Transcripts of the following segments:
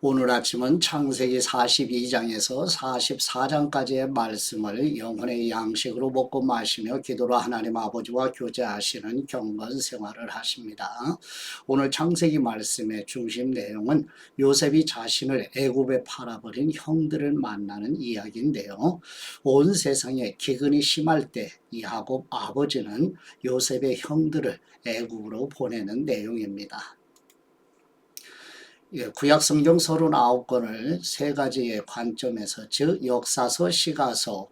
오늘 아침은 창세기 42장에서 44장까지의 말씀을 영혼의 양식으로 먹고 마시며 기도로 하나님 아버지와 교제하시는 경건 생활을 하십니다. 오늘 창세기 말씀의 중심 내용은 요셉이 자신을 애굽에 팔아버린 형들을 만나는 이야기인데요. 온 세상에 기근이 심할 때 야곱 아버지는 요셉의 형들을 애굽으로 보내는 내용입니다. 구약 성경 39권을 세 가지의 관점에서, 즉 역사서, 시가서,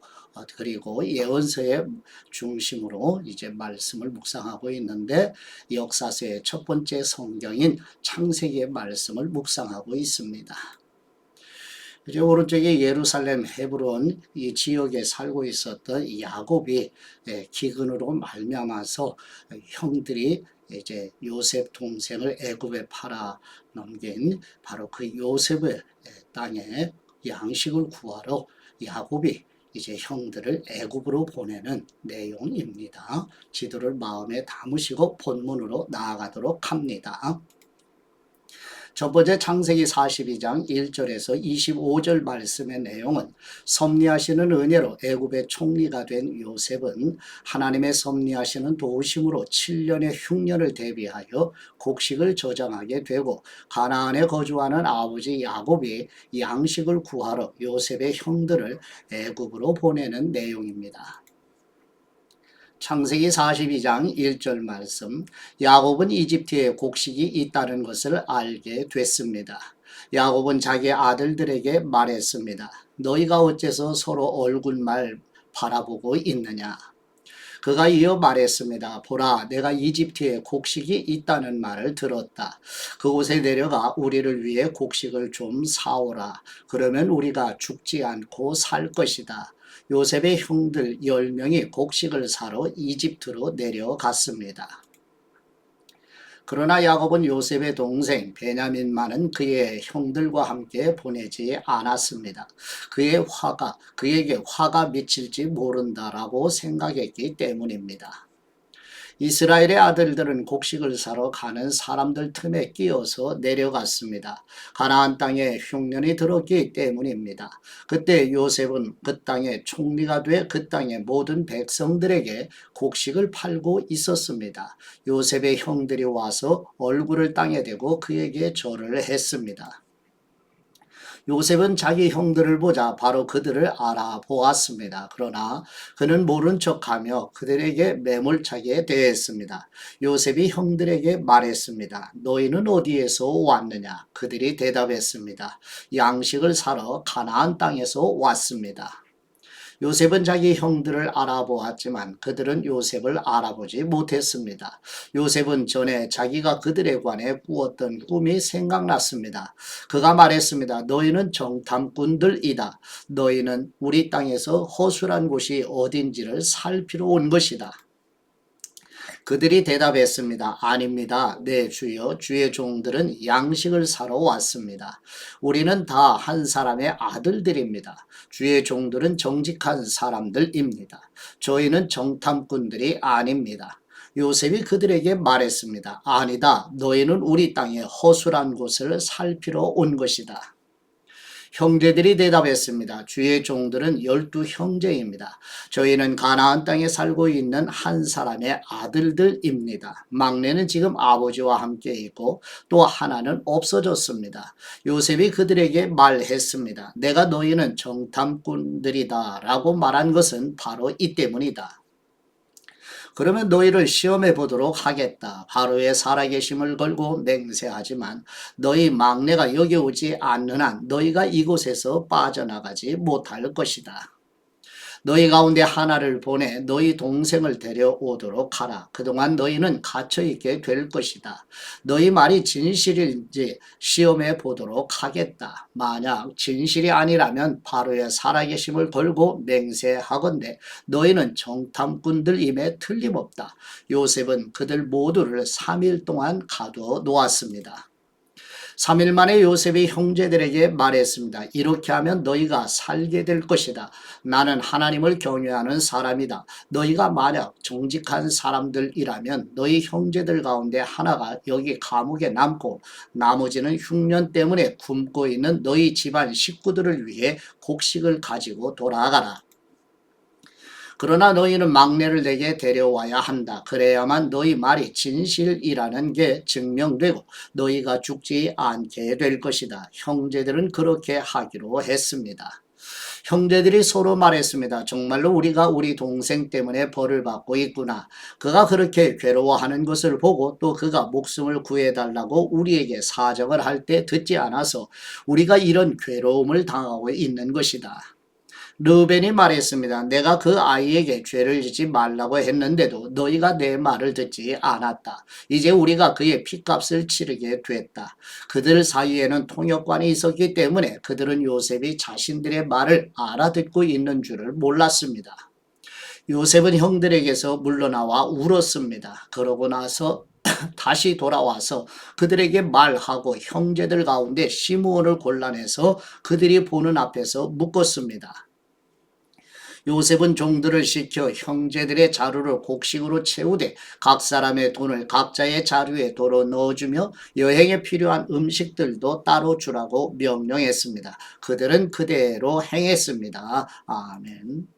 그리고 예언서의 중심으로 이제 말씀을 묵상하고 있는데, 역사서의 첫 번째 성경인 창세기의 말씀을 묵상하고 있습니다. 이제 오른쪽에 예루살렘, 헤브론 이 지역에 살고 있었던 야곱이 기근으로 말미암아서 형들이 이제 요셉 동생을 애굽에 팔아 넘긴 바로 그 요셉의 땅에 양식을 구하러 야곱이 이제 형들을 애굽으로 보내는 내용입니다. 지도를 마음에 담으시고 본문으로 나아가도록 합니다. 첫 번째 창세기 42장 1절에서 25절 말씀의 내용은, 섭리하시는 은혜로 애굽의 총리가 된 요셉은 하나님의 섭리하시는 도우심으로 7년의 흉년을 대비하여 곡식을 저장하게 되고, 가나안에 거주하는 아버지 야곱이 양식을 구하러 요셉의 형들을 애굽으로 보내는 내용입니다. 창세기 42장 1절 말씀, 야곱은 이집트에 곡식이 있다는 것을 알게 됐습니다. 야곱은 자기 아들들에게 말했습니다. 너희가 어째서 서로 얼굴만 바라보고 있느냐? 그가 이어 말했습니다. 보라, 내가 이집트에 곡식이 있다는 말을 들었다. 그곳에 내려가 우리를 위해 곡식을 좀 사오라. 그러면 우리가 죽지 않고 살 것이다. 요셉의 형들 10명이 곡식을 사러 이집트로 내려갔습니다. 그러나 야곱은 요셉의 동생 베냐민만은 그의 형들과 함께 보내지 않았습니다. 그에게 화가 미칠지 모른다라고 생각했기 때문입니다. 이스라엘의 아들들은 곡식을 사러 가는 사람들 틈에 끼어서 내려갔습니다. 가나안 땅에 흉년이 들었기 때문입니다. 그때 요셉은 그 땅의 총리가 돼 그 땅의 모든 백성들에게 곡식을 팔고 있었습니다. 요셉의 형들이 와서 얼굴을 땅에 대고 그에게 절을 했습니다. 요셉은 자기 형들을 보자 바로 그들을 알아보았습니다. 그러나 그는 모른 척하며 그들에게 매몰차게 대했습니다. 요셉이 형들에게 말했습니다. 너희는 어디에서 왔느냐? 그들이 대답했습니다. 양식을 사러 가나안 땅에서 왔습니다. 요셉은 자기 형들을 알아보았지만 그들은 요셉을 알아보지 못했습니다. 요셉은 전에 자기가 그들에 관해 꾸었던 꿈이 생각났습니다. 그가 말했습니다. 너희는 정탐꾼들이다. 너희는 우리 땅에서 허술한 곳이 어딘지를 살피러 온 것이다. 그들이 대답했습니다. 아닙니다. 네, 주여. 주의 종들은 양식을 사러 왔습니다. 우리는 다 한 사람의 아들들입니다. 주의 종들은 정직한 사람들입니다. 저희는 정탐꾼들이 아닙니다. 요셉이 그들에게 말했습니다. 아니다. 너희는 우리 땅의 허술한 곳을 살피러 온 것이다. 형제들이 대답했습니다. 주의 종들은 12형제입니다. 저희는 가나안 땅에 살고 있는 한 사람의 아들들입니다. 막내는 지금 아버지와 함께 있고 또 하나는 없어졌습니다. 요셉이 그들에게 말했습니다. 내가 너희는 정탐꾼들이다 라고 말한 것은 바로 이 때문이다. 그러면 너희를 시험해 보도록 하겠다. 바로의 살아계심을 걸고 맹세하지만 너희 막내가 여기 오지 않는 한 너희가 이곳에서 빠져나가지 못할 것이다. 너희 가운데 하나를 보내 너희 동생을 데려오도록 하라. 그동안 너희는 갇혀있게 될 것이다. 너희 말이 진실인지 시험해 보도록 하겠다. 만약 진실이 아니라면 바로의 살아계심을 걸고 맹세하건대 너희는 정탐꾼들임에 틀림없다. 요셉은 그들 모두를 3일 동안 가두어 놓았습니다. 3일 만에 요셉이 형제들에게 말했습니다. 이렇게 하면 너희가 살게 될 것이다. 나는 하나님을 경외하는 사람이다. 너희가 만약 정직한 사람들이라면 너희 형제들 가운데 하나가 여기 감옥에 남고 나머지는 흉년 때문에 굶고 있는 너희 집안 식구들을 위해 곡식을 가지고 돌아가라. 그러나 너희는 막내를 내게 데려와야 한다. 그래야만 너희 말이 진실이라는 게 증명되고 너희가 죽지 않게 될 것이다. 형제들은 그렇게 하기로 했습니다. 형제들이 서로 말했습니다. 정말로 우리가 우리 동생 때문에 벌을 받고 있구나. 그가 그렇게 괴로워하는 것을 보고 또 그가 목숨을 구해달라고 우리에게 사정을 할 때 듣지 않아서 우리가 이런 괴로움을 당하고 있는 것이다. 르벤이 말했습니다. 내가 그 아이에게 죄를 짓지 말라고 했는데도 너희가 내 말을 듣지 않았다. 이제 우리가 그의 핏값을 치르게 됐다. 그들 사이에는 통역관이 있었기 때문에 그들은 요셉이 자신들의 말을 알아듣고 있는 줄을 몰랐습니다. 요셉은 형들에게서 물러나와 울었습니다. 그러고 나서 다시 돌아와서 그들에게 말하고 형제들 가운데 시므온을 골라내서 그들이 보는 앞에서 묶었습니다. 요셉은 종들을 시켜 형제들의 자루를 곡식으로 채우되 각 사람의 돈을 각자의 자루에 도로 넣어주며 여행에 필요한 음식들도 따로 주라고 명령했습니다. 그들은 그대로 행했습니다. 아멘.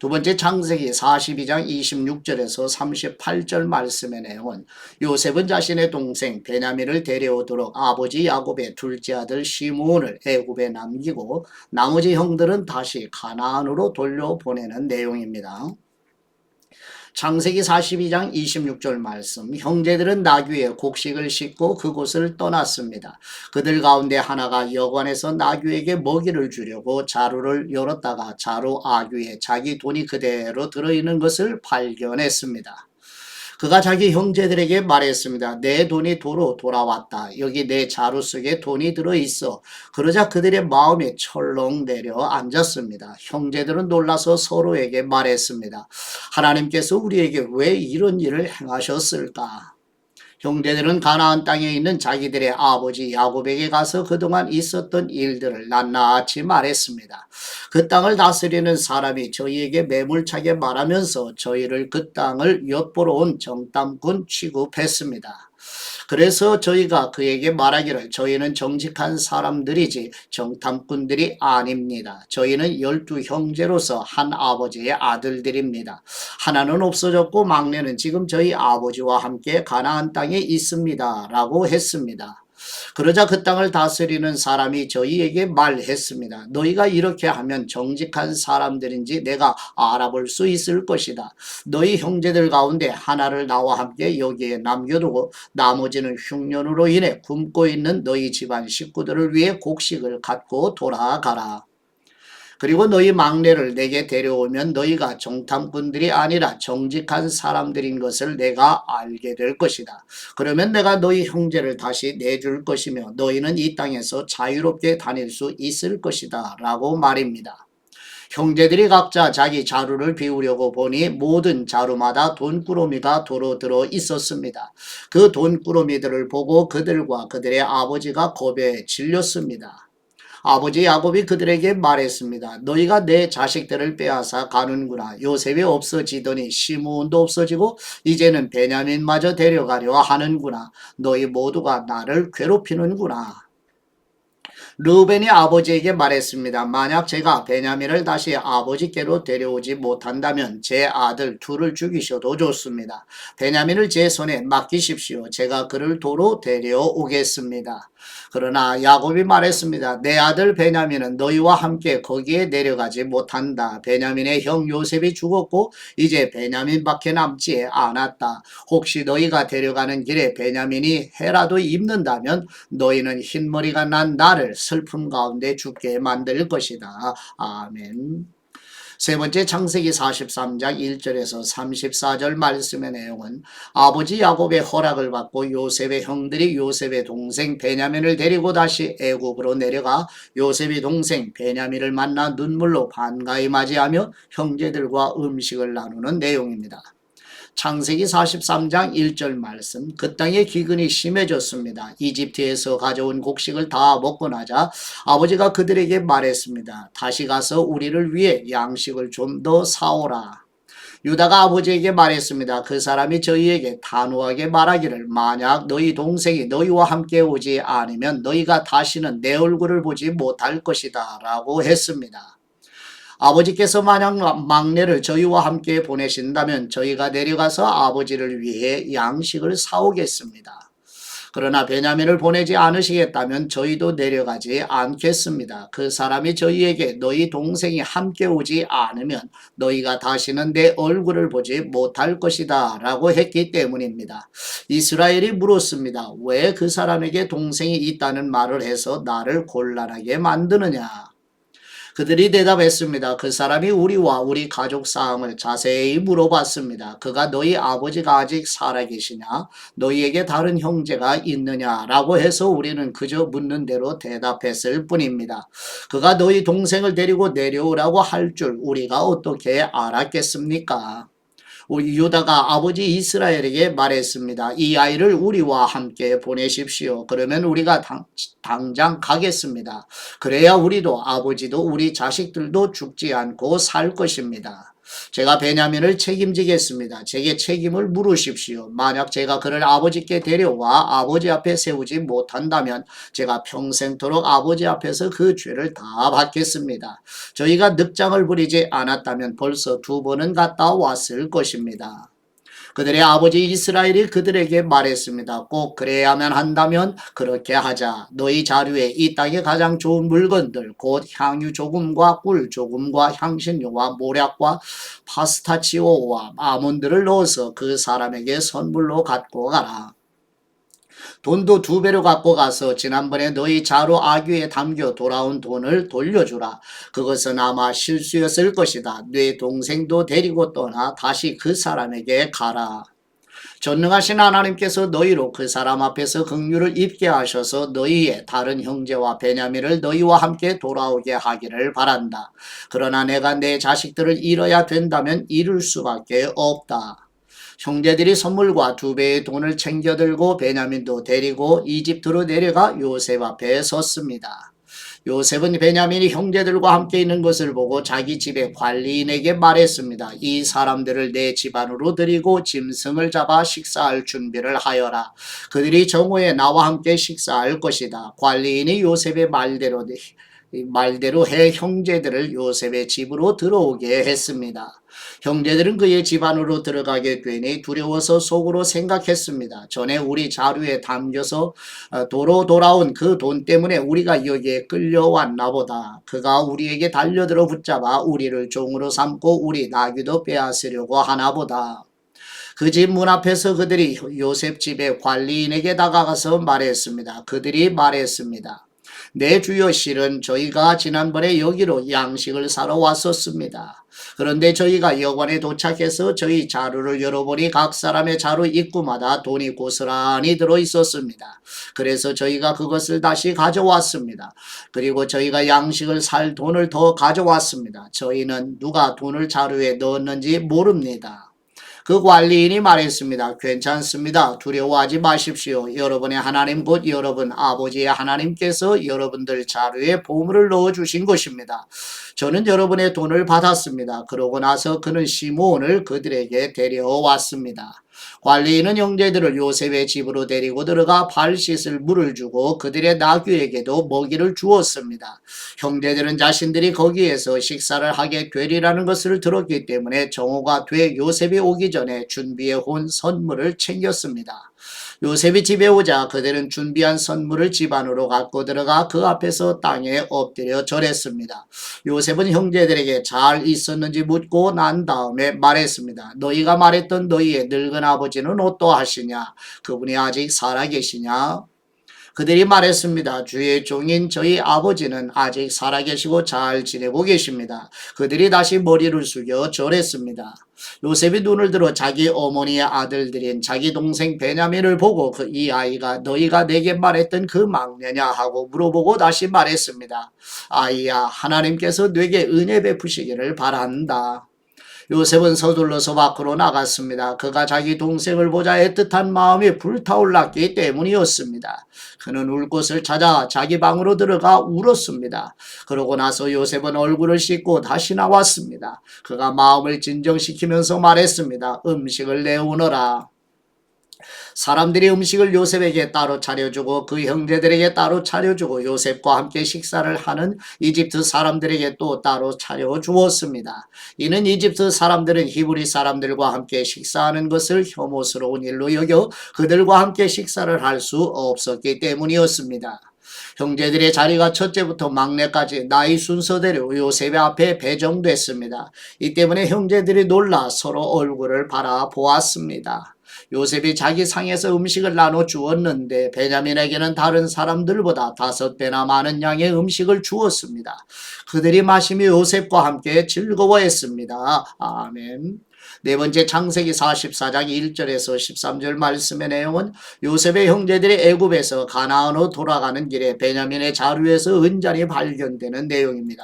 두 번째 창세기 42장 26절에서 38절 말씀의 내용은 요셉은 자신의 동생 베냐민을 데려오도록 아버지 야곱의 둘째 아들 시므온을 애굽에 남기고 나머지 형들은 다시 가나안으로 돌려보내는 내용입니다. 창세기 42장 26절 말씀 형제들은 나귀에 곡식을 싣고 그곳을 떠났습니다. 그들 가운데 하나가 여관에서 나귀에게 먹이를 주려고 자루를 열었다가 자루 아귀에 자기 돈이 그대로 들어있는 것을 발견했습니다. 그가 자기 형제들에게 말했습니다. 내 돈이 도로 돌아왔다. 여기 내 자루 속에 돈이 들어있어. 그러자 그들의 마음이 철렁 내려앉았습니다. 형제들은 놀라서 서로에게 말했습니다. 하나님께서 우리에게 왜 이런 일을 행하셨을까? 형제들은 가나안 땅에 있는 자기들의 아버지 야곱에게 가서 그동안 있었던 일들을 낱낱이 말했습니다. 그 땅을 다스리는 사람이 저희에게 매몰차게 말하면서 저희를 그 땅을 엿보러 온 정탐꾼 취급했습니다. 그래서 저희가 그에게 말하기를 저희는 정직한 사람들이지 정탐꾼들이 아닙니다. 저희는 12형제로서 한 아버지의 아들들입니다. 하나는 없어졌고 막내는 지금 저희 아버지와 함께 가나안 땅에 있습니다. 라고 했습니다. 그러자 그 땅을 다스리는 사람이 저희에게 말했습니다. 너희가 이렇게 하면 정직한 사람들인지 내가 알아볼 수 있을 것이다. 너희 형제들 가운데 하나를 나와 함께 여기에 남겨두고 나머지는 흉년으로 인해 굶고 있는 너희 집안 식구들을 위해 곡식을 갖고 돌아가라. 그리고 너희 막내를 내게 데려오면 너희가 정탐꾼들이 아니라 정직한 사람들인 것을 내가 알게 될 것이다. 그러면 내가 너희 형제를 다시 내줄 것이며 너희는 이 땅에서 자유롭게 다닐 수 있을 것이다. 라고 말입니다. 형제들이 각자 자기 자루를 비우려고 보니 모든 자루마다 돈꾸러미가 도로 들어 있었습니다. 그 돈꾸러미들을 보고 그들과 그들의 아버지가 겁에 질렸습니다. 아버지 야곱이 그들에게 말했습니다. 너희가 내 자식들을 빼앗아 가는구나. 요셉이 없어지더니 시므온도 없어지고 이제는 베냐민마저 데려가려 하는구나. 너희 모두가 나를 괴롭히는구나. 르벤이 아버지에게 말했습니다. 만약 제가 베냐민을 다시 아버지께로 데려오지 못한다면 제 아들 둘을 죽이셔도 좋습니다. 베냐민을 제 손에 맡기십시오. 제가 그를 도로 데려오겠습니다. 그러나 야곱이 말했습니다. 내 아들 베냐민은 너희와 함께 거기에 내려가지 못한다. 베냐민의 형 요셉이 죽었고 이제 베냐민밖에 남지 않았다. 혹시 너희가 데려가는 길에 베냐민이 해라도 입는다면 너희는 흰머리가 난 나를 슬픔 가운데 죽게 만들 것이다. 아멘. 세 번째 창세기 43장 1절에서 34절 말씀의 내용은 아버지 야곱의 허락을 받고 요셉의 형들이 요셉의 동생 베냐민을 데리고 다시 애굽으로 내려가 요셉의 동생 베냐민을 만나 눈물로 반가이 맞이하며 형제들과 음식을 나누는 내용입니다. 창세기 43장 1절 말씀. 그 땅에 기근이 심해졌습니다. 이집트에서 가져온 곡식을 다 먹고 나자 아버지가 그들에게 말했습니다. 다시 가서 우리를 위해 양식을 좀 더 사오라. 유다가 아버지에게 말했습니다. 그 사람이 저희에게 단호하게 말하기를 만약 너희 동생이 너희와 함께 오지 않으면 너희가 다시는 내 얼굴을 보지 못할 것이다 라고 했습니다. 아버지께서 만약 막내를 저희와 함께 보내신다면 저희가 내려가서 아버지를 위해 양식을 사오겠습니다. 그러나 베냐민을 보내지 않으시겠다면 저희도 내려가지 않겠습니다. 그 사람이 저희에게 너희 동생이 함께 오지 않으면 너희가 다시는 내 얼굴을 보지 못할 것이다 라고 했기 때문입니다. 이스라엘이 물었습니다. 왜 그 사람에게 동생이 있다는 말을 해서 나를 곤란하게 만드느냐? 그들이 대답했습니다. 그 사람이 우리와 우리 가족 사항을 자세히 물어봤습니다. 그가 너희 아버지가 아직 살아계시냐? 너희에게 다른 형제가 있느냐? 라고 해서 우리는 그저 묻는 대로 대답했을 뿐입니다. 그가 너희 동생을 데리고 내려오라고 할 줄 우리가 어떻게 알았겠습니까? 우리 유다가 아버지 이스라엘에게 말했습니다. 이 아이를 우리와 함께 보내십시오. 그러면 우리가 당장 가겠습니다. 그래야 우리도 아버지도 우리 자식들도 죽지 않고 살 것입니다. 제가 베냐민을 책임지겠습니다. 제게 책임을 물으십시오. 만약 제가 그를 아버지께 데려와 아버지 앞에 세우지 못한다면 제가 평생토록 아버지 앞에서 그 죄를 다 받겠습니다. 저희가 늑장을 부리지 않았다면 벌써 2번은 갔다 왔을 것입니다. 그들의 아버지 이스라엘이 그들에게 말했습니다. 꼭 그래야만 한다면 그렇게 하자. 너희 자료에 이 땅의 가장 좋은 물건들 곧 향유 조금과 꿀 조금과 향신료와 모략과 파스타치오와 아몬드를 넣어서 그 사람에게 선물로 갖고 가라. 돈도 2배로 갖고 가서 지난번에 너희 자루 아귀에 담겨 돌아온 돈을 돌려주라. 그것은 아마 실수였을 것이다. 네 동생도 데리고 떠나 다시 그 사람에게 가라. 전능하신 하나님께서 너희로 그 사람 앞에서 긍휼을 입게 하셔서 너희의 다른 형제와 베냐민을 너희와 함께 돌아오게 하기를 바란다. 그러나 내가 내 자식들을 잃어야 된다면 잃을 수밖에 없다. 형제들이 선물과 2배의 돈을 챙겨들고 베냐민도 데리고 이집트로 내려가 요셉 앞에 섰습니다. 요셉은 베냐민이 형제들과 함께 있는 것을 보고 자기 집의 관리인에게 말했습니다. 이 사람들을 내 집안으로 들이고 짐승을 잡아 식사할 준비를 하여라. 그들이 정오에 나와 함께 식사할 것이다. 관리인이 요셉의 말대로 해 형제들을 요셉의 집으로 들어오게 했습니다. 형제들은 그의 집 안으로 들어가게 되니 두려워서 속으로 생각했습니다. 전에 우리 자루에 담겨서 도로 돌아온 그 돈 때문에 우리가 여기에 끌려왔나 보다. 그가 우리에게 달려들어 붙잡아 우리를 종으로 삼고 우리 나귀도 빼앗으려고 하나 보다. 그 집 문 앞에서 그들이 요셉 집의 관리인에게 다가가서 말했습니다. 그들이 말했습니다. 내 주여 실은 저희가 지난번에 여기로 양식을 사러 왔었습니다. 그런데 저희가 여관에 도착해서 저희 자루를 열어보니 각 사람의 자루 입구마다 돈이 고스란히 들어있었습니다. 그래서 저희가 그것을 다시 가져왔습니다. 그리고 저희가 양식을 살 돈을 더 가져왔습니다. 저희는 누가 돈을 자루에 넣었는지 모릅니다. 그 관리인이 말했습니다. 괜찮습니다. 두려워하지 마십시오. 여러분의 하나님 곧 여러분 아버지의 하나님께서 여러분들 자루에 보물을 넣어주신 것입니다. 저는 여러분의 돈을 받았습니다. 그러고 나서 그는 시므온을 그들에게 데려왔습니다. 관리인은 형제들을 요셉의 집으로 데리고 들어가 발 씻을 물을 주고 그들의 나귀에게도 먹이를 주었습니다. 형제들은 자신들이 거기에서 식사를 하게 되리라는 것을 들었기 때문에 정오가 돼 요셉이 오기 전에 준비해 온 선물을 챙겼습니다. 요셉이 집에 오자 그들은 준비한 선물을 집 안으로 갖고 들어가 그 앞에서 땅에 엎드려 절했습니다. 요셉은 형제들에게 잘 있었는지 묻고 난 다음에 말했습니다. 너희가 말했던 너희의 늙은 아버지는 어떠하시냐? 그분이 아직 살아계시냐? 그들이 말했습니다. 주의 종인 저희 아버지는 아직 살아계시고 잘 지내고 계십니다. 그들이 다시 머리를 숙여 절했습니다. 요셉이 눈을 들어 자기 어머니의 아들들인 자기 동생 베냐민을 보고 이 아이가 너희가 내게 말했던 그 막내냐 하고 물어보고 다시 말했습니다. 아이야, 하나님께서 네게 은혜 베푸시기를 바란다. 요셉은 서둘러서 밖으로 나갔습니다. 그가 자기 동생을 보자 애틋한 마음이 불타올랐기 때문이었습니다. 그는 울 곳을 찾아 자기 방으로 들어가 울었습니다. 그러고 나서 요셉은 얼굴을 씻고 다시 나왔습니다. 그가 마음을 진정시키면서 말했습니다. 음식을 내오너라. 사람들이 음식을 요셉에게 따로 차려주고 그 형제들에게 따로 차려주고 요셉과 함께 식사를 하는 이집트 사람들에게 또 따로 차려주었습니다. 이는 이집트 사람들은 히브리 사람들과 함께 식사하는 것을 혐오스러운 일로 여겨 그들과 함께 식사를 할 수 없었기 때문이었습니다. 형제들의 자리가 첫째부터 막내까지 나이 순서대로 요셉의 앞에 배정됐습니다. 이 때문에 형제들이 놀라 서로 얼굴을 바라보았습니다. 요셉이 자기 상에서 음식을 나눠 주었는데 베냐민에게는 다른 사람들보다 5배나 많은 양의 음식을 주었습니다. 그들이 마시며 요셉과 함께 즐거워했습니다. 아멘. 네 번째 창세기 44장 1절에서 13절 말씀의 내용은 요셉의 형제들이 애굽에서 가나안으로 돌아가는 길에 베냐민의 자루에서 은잔이 발견되는 내용입니다.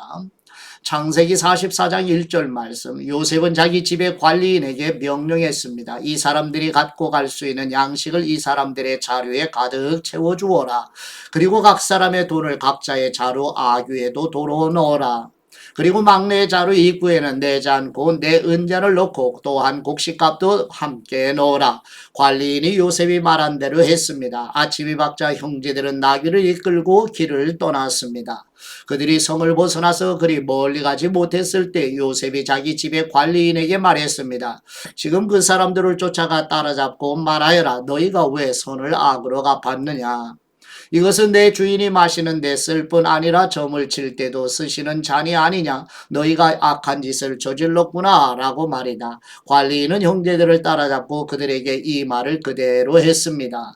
창세기 44장 1절 말씀, 요셉은 자기 집의 관리인에게 명령했습니다. 이 사람들이 갖고 갈 수 있는 양식을 이 사람들의 자루에 가득 채워주어라. 그리고 각 사람의 돈을 각자의 자루 아귀에도 도로 넣어라. 그리고 막내의 자루 입구에는 내 잔고 내 은잔을 넣고 또한 곡식값도 함께 넣어라. 관리인이 요셉이 말한 대로 했습니다. 아침이 밝자 형제들은 나귀를 이끌고 길을 떠났습니다. 그들이 성을 벗어나서 그리 멀리 가지 못했을 때 요셉이 자기 집의 관리인에게 말했습니다. 지금 그 사람들을 쫓아가 따라잡고 말하여라. 너희가 왜 손을 악으로 갚았느냐. 이것은 내 주인이 마시는 데 쓸 뿐 아니라 점을 칠 때도 쓰시는 잔이 아니냐. 너희가 악한 짓을 저질렀구나 라고 말이다. 관리인은 형제들을 따라잡고 그들에게 이 말을 그대로 했습니다.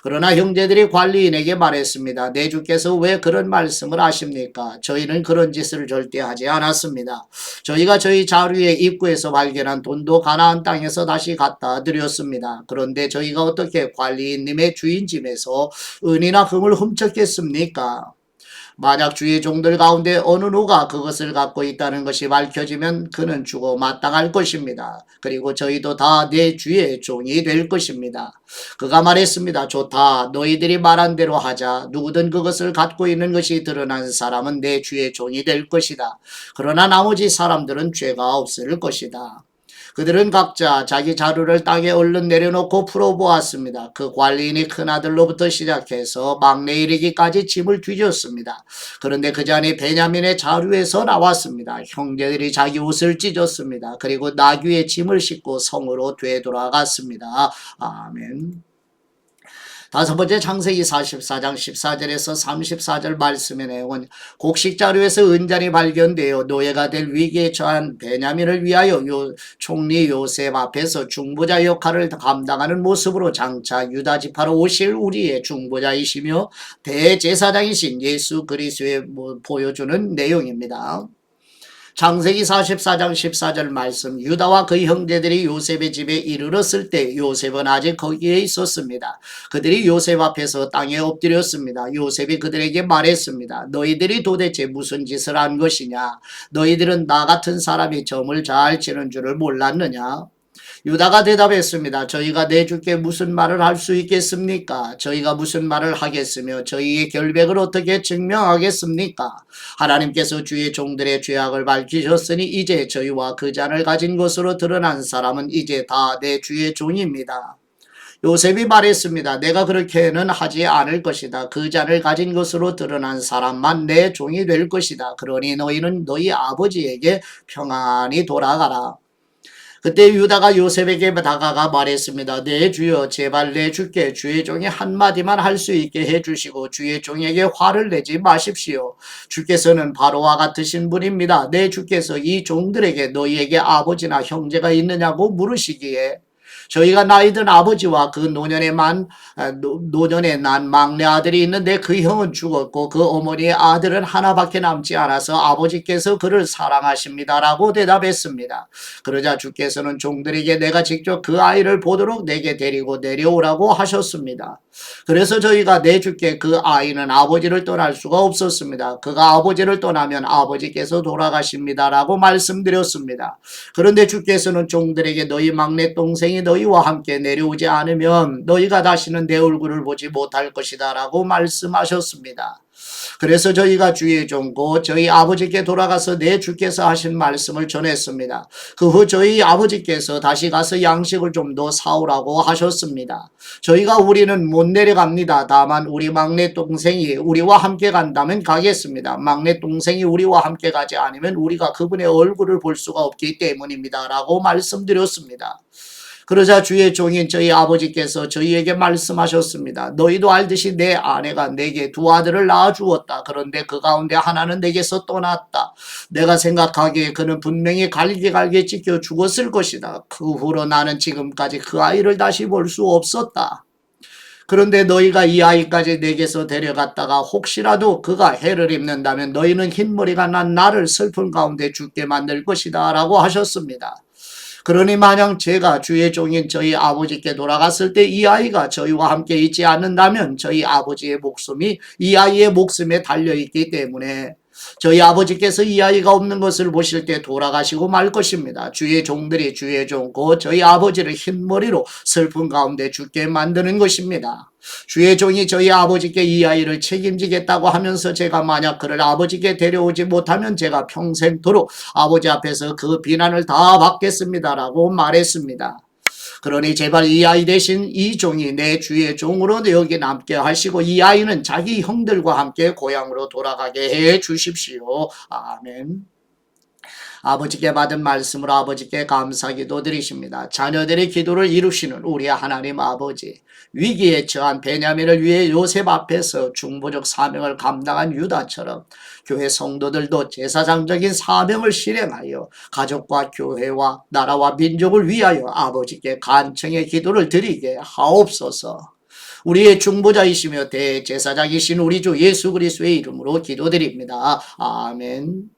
그러나 형제들이 관리인에게 말했습니다. 내 주께서 왜 그런 말씀을 하십니까? 저희는 그런 짓을 절대 하지 않았습니다. 저희가 저희 자루의 입구에서 발견한 돈도 가나안 땅에서 다시 갖다 드렸습니다. 그런데 저희가 어떻게 관리인님의 주인 집에서 은이나 금을 훔쳤겠습니까? 만약 주의 종들 가운데 어느 누가 그것을 갖고 있다는 것이 밝혀지면 그는 죽어 마땅할 것입니다. 그리고 저희도 다 내 주의 종이 될 것입니다. 그가 말했습니다. 좋다. 너희들이 말한 대로 하자. 누구든 그것을 갖고 있는 것이 드러난 사람은 내 주의 종이 될 것이다. 그러나 나머지 사람들은 죄가 없을 것이다. 그들은 각자 자기 자루를 땅에 얼른 내려놓고 풀어보았습니다. 그 관리인이 큰아들로부터 시작해서 막내 이르기까지 짐을 뒤졌습니다. 그런데 그 잔이 베냐민의 자루에서 나왔습니다. 형제들이 자기 옷을 찢었습니다. 그리고 나귀의 짐을 싣고 성으로 되돌아갔습니다. 아멘. 다섯 번째 창세기 44장 14절에서 34절 말씀의 내용은 곡식 자루에서 은잔이 발견되어 노예가 될 위기에 처한 베냐민을 위하여 총리 요셉 앞에서 중보자 역할을 감당하는 모습으로 장차 유다 지파로 오실 우리의 중보자이시며 대제사장이신 예수 그리스도의 보여주는 내용입니다. 창세기 44장 14절 말씀, 유다와 그 형제들이 요셉의 집에 이르렀을 때 요셉은 아직 거기에 있었습니다. 그들이 요셉 앞에서 땅에 엎드렸습니다. 요셉이 그들에게 말했습니다. 너희들이 도대체 무슨 짓을 한 것이냐? 너희들은 나 같은 사람이 점을 잘 치는 줄을 몰랐느냐? 유다가 대답했습니다. 저희가 내 주께 무슨 말을 할 수 있겠습니까? 저희가 무슨 말을 하겠으며 저희의 결백을 어떻게 증명하겠습니까? 하나님께서 주의 종들의 죄악을 밝히셨으니 이제 저희와 그 잔을 가진 것으로 드러난 사람은 이제 다 내 주의 종입니다. 요셉이 말했습니다. 내가 그렇게는 하지 않을 것이다. 그 잔을 가진 것으로 드러난 사람만 내 종이 될 것이다. 그러니 너희는 너희 아버지에게 평안히 돌아가라. 그때 유다가 요셉에게 다가가 말했습니다. 내 주여 제발 내 주께 주의 종이 한마디만 할 수 있게 해주시고 주의 종에게 화를 내지 마십시오. 주께서는 바로와 같으신 분입니다. 내 주께서 이 종들에게 너희에게 아버지나 형제가 있느냐고 물으시기에 저희가 나이 든 아버지와 그 노년에 난 막내 아들이 있는데 그 형은 죽었고 그 어머니의 아들은 하나밖에 남지 않아서 아버지께서 그를 사랑하십니다라고 대답했습니다. 그러자 주께서는 종들에게 내가 직접 그 아이를 보도록 내게 데리고 내려오라고 하셨습니다. 그래서 저희가 내 주께 그 아이는 아버지를 떠날 수가 없었습니다. 그가 아버지를 떠나면 아버지께서 돌아가십니다라고 말씀드렸습니다. 그런데 주께서는 종들에게 너희 막내 동생이 너희와 함께 내려오지 않으면 너희가 다시는 내 얼굴을 보지 못할 것이다 라고 말씀하셨습니다. 그래서 저희가 주의 종고 저희 아버지께 돌아가서 내 주께서 하신 말씀을 전했습니다. 그 후 저희 아버지께서 다시 가서 양식을 좀 더 사오라고 하셨습니다. 저희가 우리는 못 내려갑니다. 다만 우리 막내 동생이 우리와 함께 간다면 가겠습니다. 막내 동생이 우리와 함께 가지 않으면 우리가 그분의 얼굴을 볼 수가 없기 때문입니다. 라고 말씀드렸습니다. 그러자 주의 종인 저희 아버지께서 저희에게 말씀하셨습니다. 너희도 알듯이 내 아내가 내게 두 아들을 낳아주었다. 그런데 그 가운데 하나는 내게서 떠났다. 내가 생각하기에 그는 분명히 갈기갈기 찢겨 죽었을 것이다. 그 후로 나는 지금까지 그 아이를 다시 볼 수 없었다. 그런데 너희가 이 아이까지 내게서 데려갔다가 혹시라도 그가 해를 입는다면 너희는 흰머리가 난 나를 슬픈 가운데 죽게 만들 것이다 라고 하셨습니다. 그러니 만약 제가 주의 종인 저희 아버지께 돌아갔을 때 이 아이가 저희와 함께 있지 않는다면 저희 아버지의 목숨이 이 아이의 목숨에 달려있기 때문에 저희 아버지께서 이 아이가 없는 것을 보실 때 돌아가시고 말 것입니다. 주의 종들이 주의 종 곧 저희 아버지를 흰머리로 슬픈 가운데 죽게 만드는 것입니다. 주의 종이 저희 아버지께 이 아이를 책임지겠다고 하면서 제가 만약 그를 아버지께 데려오지 못하면 제가 평생토록 아버지 앞에서 그 비난을 다 받겠습니다라고 말했습니다. 그러니 제발 이 아이 대신 이 종이 내 주의 종으로 여기 남게 하시고 이 아이는 자기 형들과 함께 고향으로 돌아가게 해 주십시오. 아멘. 아버지께 받은 말씀으로 아버지께 감사기도 드리십니다. 자녀들의 기도를 이루시는 우리 하나님 아버지, 위기에 처한 베냐민을 위해 요셉 앞에서 중보적 사명을 감당한 유다처럼 교회 성도들도 제사장적인 사명을 실행하여 가족과 교회와 나라와 민족을 위하여 아버지께 간청의 기도를 드리게 하옵소서. 우리의 중보자이시며 대제사장이신 우리 주 예수 그리스도의 이름으로 기도드립니다. 아멘.